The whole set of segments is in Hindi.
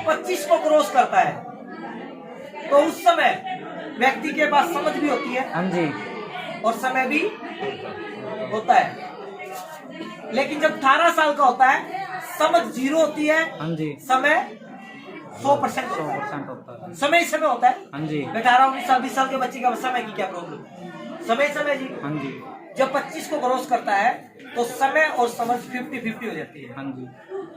25 को क्रॉस करता है तो उस समय व्यक्ति के पास समझ भी होती है, हाँ जी, और समय भी होता है। लेकिन जब 18 साल का होता है समझ 0 होती है, हाँ जी, समय 100% होता है। 100% होता है। समय ही समय होता है। हाँ जी, 18 19 साल 20 साल के बच्चे का समय की क्या प्रॉब्लम, समय समय जी। हाँ जी, जब 25 को क्रॉस करता है तो समय और समझ 50-50 हो जाती है। हाँ जी,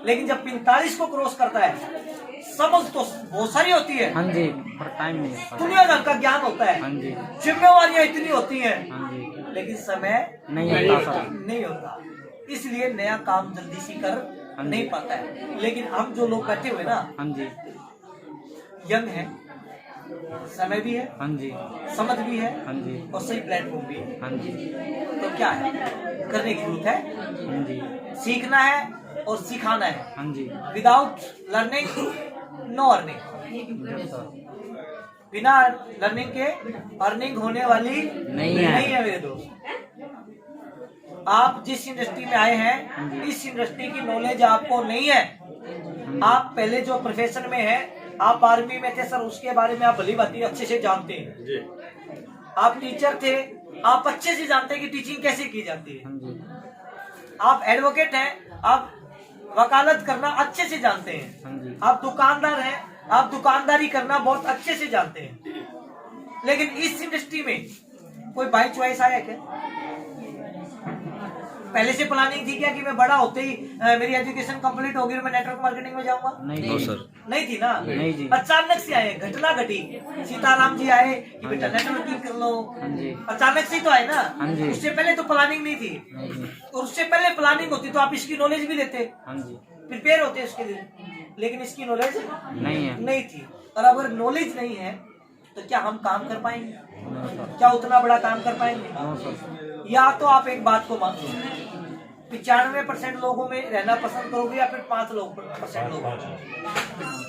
लेकिन जब 45 को क्रॉस करता है समझ तो बहुत सारी होती है, हाँ जी, पर टाइम नहीं होता। दुनिया भर का ज्ञान होता है, हाँ जी, जिम्मेवारियां इतनी होती हैं, हाँ जी, लेकिन समय नहीं होता सर। नहीं होता। इसलिए नया काम जल्दी से कर नहीं पाता है। लेकिन हम जो लोग बैठे हुए ना, हाँ जी, यंग है, समय भी है, हाँ जी, समझ भी है, हाँ जी, और सही प्लेटफॉर्म भी है। हाँ जी, तो क्या है, करने की जरूरत है, हाँ जी, सीखना है और सिखाना है। हाँ जी, विदाउट लर्निंग नो अर्निंग। बिना लर्निंग के अर्निंग होने वाली नहीं है मेरे दोस्त। आप जिस इंडस्ट्री में आए हैं, इस इंडस्ट्री की नॉलेज आपको नहीं है। आप पहले जो प्रोफेशन में है, आप आर्मी में थे सर, उसके बारे में आप भली भांति अच्छे से जानते हैं। आप टीचर थे, आप अच्छे से जानते हैं कि टीचिंग कैसे की जाती है। हाँ जी, आप एडवोकेट हैं, आप वकालत करना अच्छे से जानते हैं। हाँ जी, आप दुकानदार हैं, आप दुकानदारी करना बहुत अच्छे से जानते हैं। लेकिन इस इंडस्ट्री में कोई बाई चॉइस आया क्या? पहले से प्लानिंग थी क्या कि मैं बड़ा होते ही मेरी एजुकेशन कंप्लीट होगी और मैं नेटवर्क मार्केटिंग में जाऊंगा? नहीं सर, नहीं थी ना। नहीं जी, अचानक से आए, घटना घटी, सीताराम जी आए कि बेटा नेटवर्किंग कर लो। हाँ जी, अचानक से तो आए ना, हाँ जी, उससे पहले तो प्लानिंग नहीं थी। हाँ जी, और उससे पहले प्लानिंग होती तो आप इसकी नॉलेज भी लेते, हाँ जी, प्रिपेयर होते इसके लिए। लेकिन इसकी नॉलेज नहीं है, नहीं थी। और अगर नॉलेज नहीं है तो क्या हम काम कर पाएंगे? नो सर, क्या उतना बड़ा काम कर पाएंगे? नो सर, या तो आप एक बात को मान लो, 95% लोगों में रहना पसंद करोगे या फिर 5% लोग,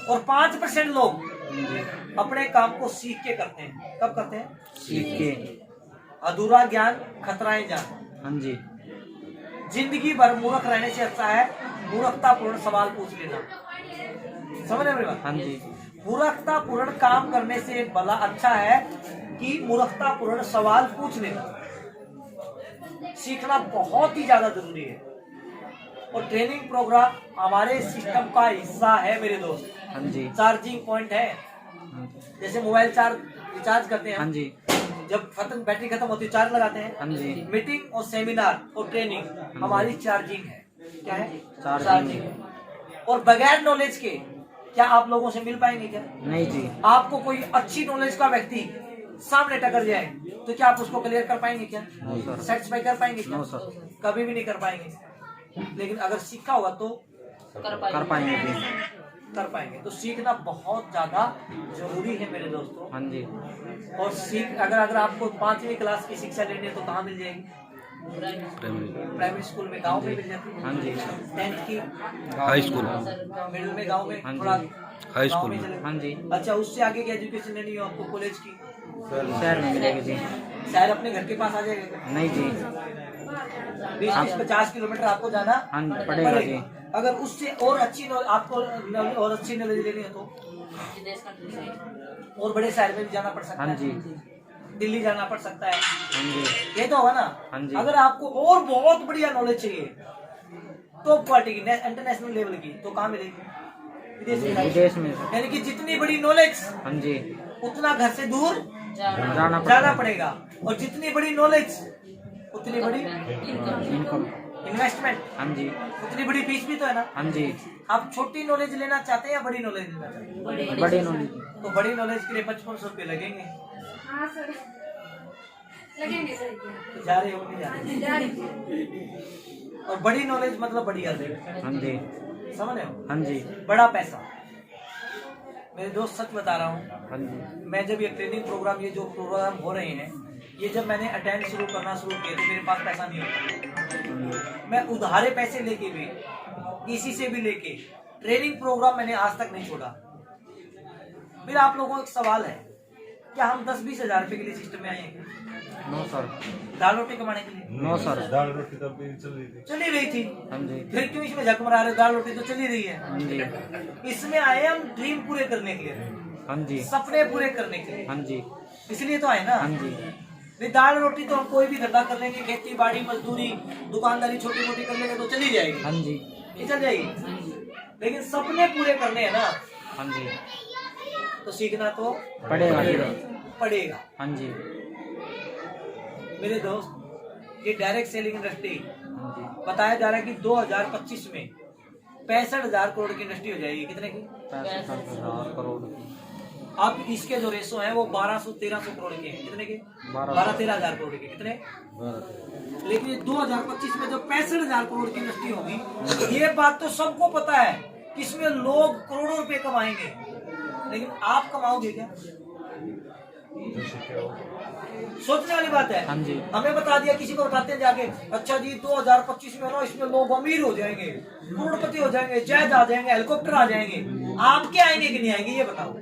और 5% लोग हाँ जी, अपने काम को सीख के करते हैं। कब करते हैं? सीख के, अधूरा ज्ञान खतराए जान। हाँ जी, जिंदगी भर मूर्ख रहने से अच्छा है मूर्खतापूर्ण सवाल पूछ लेना। समझ रहे मेरी बात? हाँ जी, मूर्खतापूर्ण काम करने से भला अच्छा है कि मूर्खतापूर्ण सवाल पूछ लेना। सीखना बहुत ही ज्यादा जरूरी है, और ट्रेनिंग प्रोग्राम हमारे सिस्टम का हिस्सा है मेरे दोस्त। हाँ जी, चार्जिंग पॉइंट है, हाँ जी, जैसे मोबाइल रिचार्ज करते हैं, हाँ जी, जब बैटरी खत्म होती है चार्ज लगाते हैं। हाँ जी, मीटिंग और सेमिनार और ट्रेनिंग हमारी चार्जिंग है। क्या है? चार्जिंग है। और बगैर नॉलेज के क्या आप लोगों से मिल पाएंगे क्या? नहीं जी, आपको कोई अच्छी नॉलेज का व्यक्ति सामने टकर जाए तो क्या आप उसको क्लियर कर पाएंगे क्या? नो सर, सेटिस्फाई कर पाएंगे क्या? नो सर, कभी भी नहीं कर पाएंगे। लेकिन अगर सीखा होगा तो कर पाएंगे जी, कर पाएंगे। तो सीखना बहुत ज्यादा जरूरी है मेरे दोस्तों। हाँ जी, और अगर आपको 5वीं क्लास की शिक्षा लेनी है तो कहाँ मिल जाएगी? प्राइमरी स्कूल में, गांव में मिल जाती है। हाँ जी, 10th की हाई स्कूल, मिडिल में, गांव में, हाँ जी, थोड़ा हाई गांव स्कूल में में। चले। हाँ जी, अच्छा, उससे आगे की एजुकेशन लेनी हो आपको कॉलेज की, शहर में मिलेगी जी, शायद अपने घर के पास आ जाएगा। नहीं जी, 20-50 किलोमीटर आपको जाना हाँ पड़ेगा जी, अगर उससे और अच्छी आपको और अच्छी नॉलेज लेनी है तो और बड़े शहर में भी जाना पड़ सकता हाँ है। जी, दिल्ली जाना पड़ सकता है। हाँ जी, ये तो होगा ना। हाँ जी, अगर आपको और बहुत बढ़िया नॉलेज चाहिए तो क्वालिटी की इंटरनेशनल लेवल की, तो कहाँ मिलेगी? विदेश में, यानी कि जितनी बड़ी नॉलेज हाँ जी, उतना घर से दूर जाना पड़ेगा, और जितनी बड़ी नॉलेज उतनी बड़ी इनकम, इन्वेस्टमेंट, हाँ जी, उतनी बड़ी फीस भी तो है ना। हाँ जी, आप छोटी नॉलेज लेना चाहते हैं या बड़ी नॉलेज लेना चाहते हैं? बड़ी नॉलेज, तो बड़ी नॉलेज के लिए 5500 रुपये लगेंगे। हाँ सर, लगेंगे सर। तो जा रहे हो नहीं जा रहे? और बड़ी नॉलेज मतलब बड़ी अर्निंग, हाँ जी, समझ रहे हो? हाँ जी, बड़ा पैसा। मेरे दोस्त सच बता रहा हूँ, हाँ जी, मैं जब ये ट्रेनिंग प्रोग्राम, ये जो प्रोग्राम हो रहे हैं, ये जब मैंने अटेंड करना शुरू किया तो मेरे पास पैसा नहीं होता। मैं उधारे पैसे लेके भी, किसी से भी लेके ट्रेनिंग प्रोग्राम मैंने आज तक नहीं छोड़ा। फिर आप लोगों को एक सवाल है, क्या हम 10-20 हजार रुपए के लिए सिस्टम में आए हैं? No sir. दाल रोटी कमाने के लिए नो सर। दाल रोटी तब भी चल रही रही थी। हाँ जी। फिर क्यों इसमें झक मरा रहे हो? दाल रोटी तो चली रही है। हाँ जी। इसमें आए हम ड्रीम पूरे करने के लिए, हाँ जी। सपने पूरे करने के लिए, हाँ जी। इसलिए तो आए ना। हाँ जी। नहीं, दाल रोटी तो हम कोई भी धंधा कर लेंगे, खेती बाड़ी मजदूरी दुकानदारी छोटी मोटी कर लेंगे तो चली जाएगी, हाँ जी। ये चल जाएगी। लेकिन सपने पूरे करने हैं ना, हाँ जी। तो सीखना तो पड़ेगा। हाँ जी। मेरे दोस्त, ये डायरेक्ट सेलिंग इंडस्ट्री हाँ जी। बताया जा रहा है कि 2025 में 65,000 करोड़ की इंडस्ट्री हो जाएगी। कितने की? 65,000 करोड़ की। अब इसके जो रेशो हैं वो 1200-1300 करोड़ के हैं। कितने के? 12-13,000 करोड़ के। कितने? लेकिन ये 2025 में जो 65,000 करोड़ की इंडस्ट्री होगी, ये बात तो सबको पता है कि इसमें लोग करोड़ों रुपए कमाएंगे, लेकिन आप कमाओगे क्या? सोचने वाली बात है। हाँ जी। हमें बता दिया, किसी को बताते हैं जाके, अच्छा जी 2025 में ना इसमें लोग अमीर हो जाएंगे, करोड़पति हो जाएंगे, जहाज आ जाएंगे, हेलीकॉप्टर आ जाएंगे। आपके आएंगे कि नहीं आएंगे ये बताओ?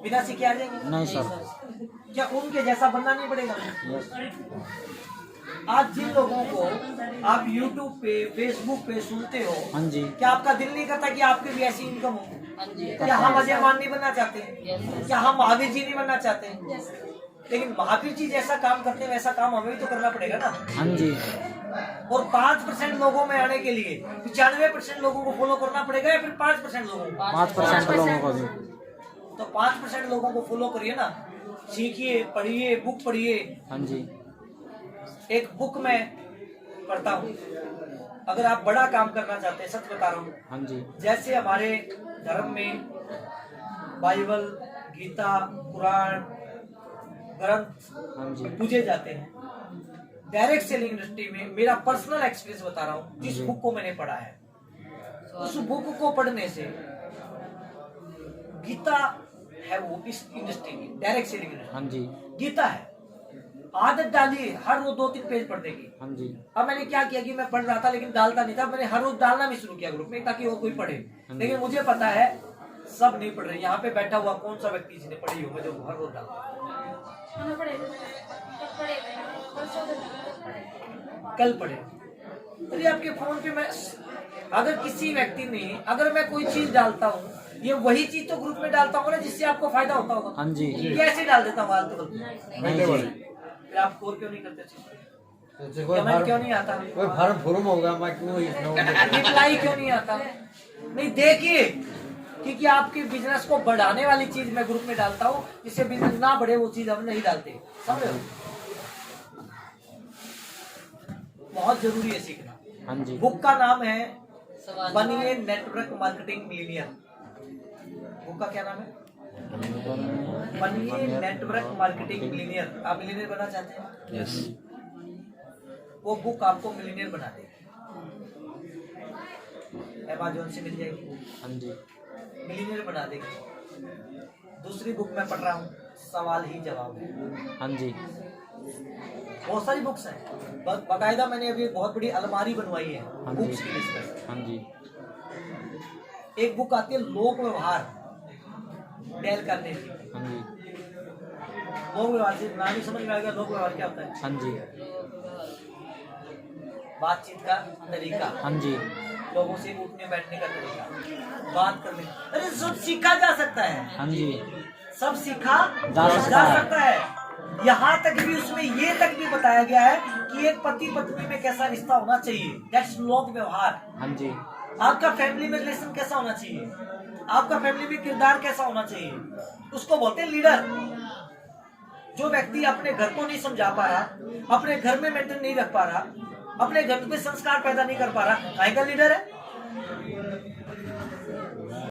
बिना सीखे आ जाएंगे? नहीं सर। क्या उनके जैसा बनना नहीं पड़ेगा? आज जिन लोगों को आप YouTube पे Facebook पे सुनते हो, हाँ जी। क्या आपका दिल नहीं करता कि आपकी भी ऐसी इनकम हो? क्या हम अजय मान नहीं बनना चाहते? क्या हम महावीर जी नहीं बनना चाहते? लेकिन महावीर जी जैसा काम करते हैं वैसा काम हमें भी तो करना पड़ेगा ना। हाँ जी। और 5% लोगों में आने के लिए 95% लोगों को फॉलो करना पड़ेगा, या फिर 5% लोगों को? 5% लोगों को भी। तो 5% लोगों को फॉलो करिए ना, सीखिए, पढ़िए, बुक पढ़िए। हाँ जी। एक बुक में पढ़ता हूँ, अगर आप बड़ा काम करना चाहते हैं, सच बता रहा हूँ, हाँ जी। जैसे हमारे धर्म में बाइबल, गीता, कुरान, ग्रंथ हाँ जी। पूजे जाते हैं, डायरेक्ट सेलिंग इंडस्ट्री में मेरा पर्सनल एक्सपीरियंस बता रहा हूँ, जिस बुक को मैंने पढ़ा है, उस बुक को पढ़ने से गीता है वो इस इंडस्ट्री की, डायरेक्ट सेलिंग इंडस्ट्री। हाँ जी। गीता है, आदत डाली हर रोज 2-3 पेज पढ़ने की। हाँ जी। अब मैंने क्या किया कि मैं पढ़ रहा था लेकिन डालता नहीं था, मैंने हर रोज डालना भी शुरू किया ग्रुप में ताकि और कोई पढ़े। लेकिन मुझे पता है सब नहीं पढ़ रहे। यहाँ पे बैठा हुआ कौन सा व्यक्ति जिसने पढ़ी होगा जो हर रोज डालता? कल पढ़े। अरे आपके फोन पे मैं, अगर किसी व्यक्ति ने, अगर मैं कोई चीज डालता हूँ, ये वही चीज तो ग्रुप में डालता हूँ ना जिससे आपको फायदा होता होगा। हाँ जी। कैसे डाल देता हूँ आजकल? फिर आप स्कोर क्यों नहीं करते? कमेंट क्यों नहीं आता? कोई फार्म फॉर्म होगा, मैं क्यों रिप्लाई क्यों नहीं आता? नहीं, देखिए, क्योंकि आपके बिजनेस को बढ़ाने वाली चीज मैं ग्रुप में डालता हूँ, जिससे बिजनेस ना बढ़े वो चीज हम नहीं डालते। समझ रहे हो? बहुत जरूरी है सीखना। हाँ जी। बुक का नाम है बनिए नेटवर्क मार्केटिंग मिलीनियर। बुक का क्या नाम है? बनिए नेटवर्क मार्केटिंग मिलीनियर। आप मिलीनियर बनना चाहते हैं? यस। वो बुक आपको मिलीनियर बना देगी, अमेज़न से मिल जाएगी। हाँ जी। मिलीनियर बना देगी। दूसरी बुक मैं पढ़ रहा हूँ, सवाल ही जवाब है। हाँ जी। बहुत सारी बुक्स हैं, बाकायदा मैंने अभी एक बहुत बड़ी अलमारी बनवाई है हाँ बुक्स जी। की लिस्ट में। हाँ जी। एक बुक आती है लोक व्यवहार, डेल करने की। हाँ जी। लोक व्यवहार से नाम ही समझ में आएगा लोक व्यवहार क्या होता है। हाँ जी। बातचीत का तरीका, हाँ जी। लोगों से उठने बैठने का तरीका, बात करने, अरे सब सीखा जा सकता है। हाँ जी। सब सीखा जा सकता है। यहाँ तक भी, उसमें ये तक भी बताया गया है कि एक पति पत्नी में कैसा रिश्ता होना चाहिए, दैट्स लोक व्यवहार। हाँ जी। आपका फैमिली में रिलेशन कैसा होना चाहिए, आपका फैमिली में किरदार कैसा होना चाहिए, उसको बोलते हैं लीडर। जो व्यक्ति अपने घर को नहीं समझा पा रहा, अपने घर में मेंटेन नहीं रख पा रहा, अपने घर पे संस्कार पैदा नहीं कर पा रहा, काहे का लीडर है?